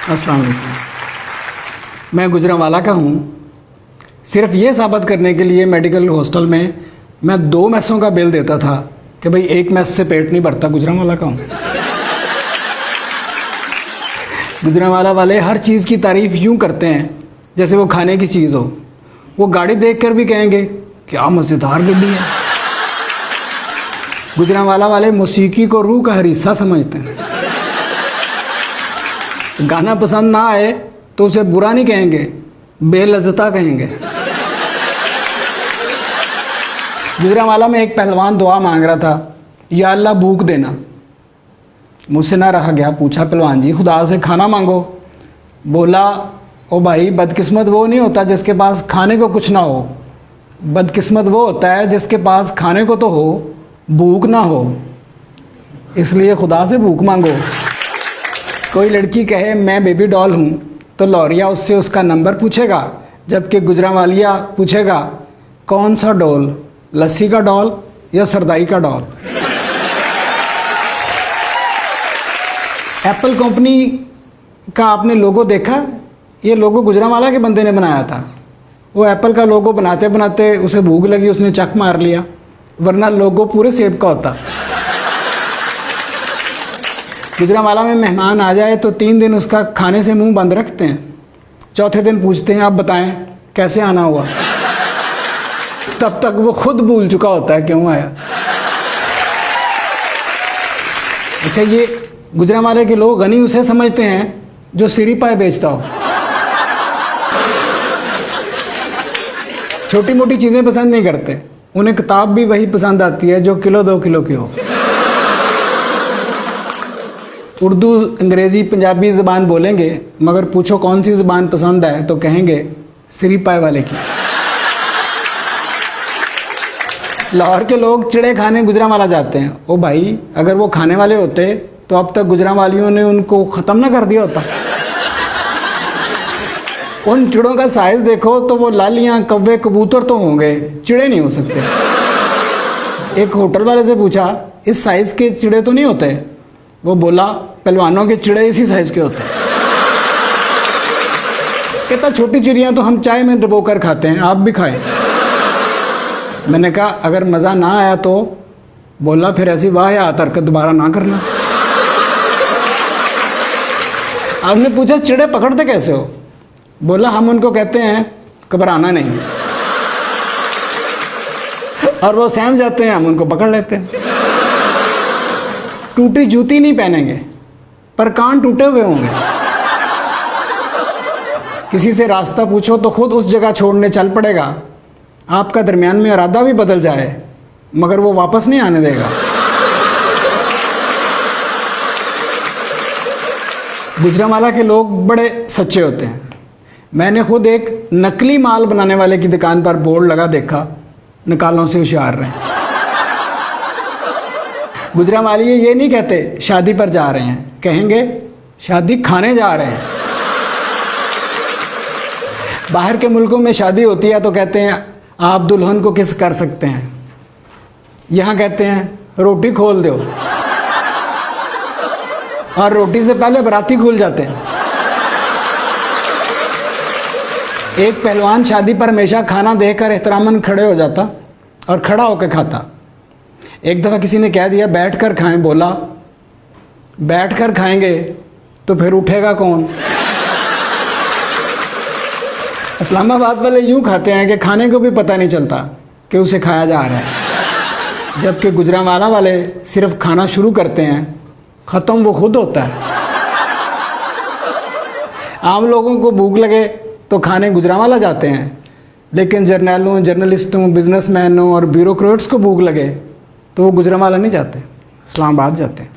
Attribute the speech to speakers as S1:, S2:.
S1: अस्सलाम वालेकुम। मैं गुजरांवाला का हूँ। सिर्फ ये साबित करने के लिए मेडिकल हॉस्टल में मैं 2 मैसों का बिल देता था कि भाई एक मैस से पेट नहीं भरता। गुजरांवाला का हूँ। गुजरांवाला वाले हर चीज़ की तारीफ़ यूँ करते हैं जैसे वो खाने की चीज़ हो। वो गाड़ी देखकर भी कहेंगे क्या मज़ेदार गाड़ी है। गुजरांवाला वाले मौसीकी को रूह का हर हिस्सा समझते हैं। गाना पसंद ना आए तो उसे बुरा नहीं कहेंगे, बेलज्जता कहेंगे। गुजरांवाला में एक पहलवान दुआ मांग रहा था, या अल्लाह भूख देना। मुझसे ना रहा गया, पूछा पहलवान जी खुदा से खाना मांगो। बोला ओ भाई, बदकिस्मत वो नहीं होता जिसके पास खाने को कुछ ना हो, बदकिस्मत वो होता है जिसके पास खाने को तो हो, भूख ना हो। इसलिए खुदा से भूख मांगो। कोई लड़की कहे मैं बेबी डॉल हूँ तो लौरिया उससे उसका नंबर पूछेगा, जबकि गुजरांवालिया पूछेगा कौन सा डॉल, लस्सी का डॉल या सरदाई का डॉल। एप्पल कंपनी का आपने लोगो देखा? ये लोगो गुजरांवाला के बंदे ने बनाया था। वो एप्पल का लोगो बनाते बनाते उसे भूख लगी, उसने चक मार लिया, वरना लोगो पूरे सेब का होता। गुजरांवाला में मेहमान आ जाए तो 3 दिन उसका खाने से मुंह बंद रखते हैं। चौथे दिन पूछते हैं आप बताएं कैसे आना हुआ। तब तक वो खुद भूल चुका होता है क्यों आया। अच्छा, ये गुजरांवाले के लोग गनी उसे समझते हैं जो सिरी पाए बेचता हो। छोटी मोटी चीज़ें पसंद नहीं करते, उन्हें किताब भी वही पसंद आती है जो किलो 2 किलो की हो। उर्दू, अंग्रेज़ी, पंजाबी ज़बान बोलेंगे, मगर पूछो कौन सी ज़बान पसंद है तो कहेंगे सिरी पाए वाले की। लाहौर के लोग चिड़े खाने गुजरांवाला जाते हैं। ओ भाई, अगर वो खाने वाले होते तो अब तक गुजरांवालियों ने उनको ख़त्म ना कर दिया होता। उन चिड़ों का साइज़ देखो तो वो लालियाँ, कौवे, कबूतर तो होंगे, चिड़े नहीं हो सकते। एक होटल वाले से पूछा इस साइज़ के चिड़े तो नहीं होते? वो बोला पहलवानों के चिड़े इसी साइज़ के होते हैं। कहता छोटी चिड़ियाँ तो हम चाय में डुबो कर खाते हैं, आप भी खाएं। मैंने कहा अगर मज़ा ना आया तो? बोला फिर ऐसी वाह या हरकत दोबारा ना करना। आपने पूछा चिड़े पकड़ते कैसे हो? बोला हम उनको कहते हैं घबराना नहीं, और वो सहम जाते हैं, हम उनको पकड़ लेते हैं। टूटी जूती नहीं पहनेंगे पर कान टूटे हुए होंगे। किसी से रास्ता पूछो तो खुद उस जगह छोड़ने चल पड़ेगा। आपका दरमियान में इरादा भी बदल जाए मगर वो वापस नहीं आने देगा। गुजरांवाला के लोग बड़े सच्चे होते हैं। मैंने खुद एक नकली माल बनाने वाले की दुकान पर बोर्ड लगा देखा, निकालों से होशियार रहें। गुजरांवाली ये नहीं कहते शादी पर जा रहे हैं, कहेंगे शादी खाने जा रहे हैं। बाहर के मुल्कों में शादी होती है तो कहते हैं आप दुल्हन को किस कर सकते हैं। यहाँ कहते हैं रोटी खोल दो, और रोटी से पहले बराती खुल जाते हैं। एक पहलवान शादी पर हमेशा खाना देखकर एहतरामन खड़े हो जाता और खड़ा होकर खाता। एक दफ़ा किसी ने कह दिया बैठकर खाएं। बोला बैठकर खाएंगे तो फिर उठेगा कौन। इस्लामाबाद वाले यूँ खाते हैं कि खाने को भी पता नहीं चलता कि उसे खाया जा रहा है, जबकि गुजरांवाला वाले सिर्फ खाना शुरू करते हैं, ख़त्म वो खुद होता है। आम लोगों को भूख लगे तो खाने गुजरांवाला जाते हैं, लेकिन जर्नलों, जर्नलिस्टों, बिजनेसमैनों और ब्यूरोक्रेट्स को भूख लगे तो वो गुजरांवाला नहीं जाते, इस्लामाबाद जाते हैं।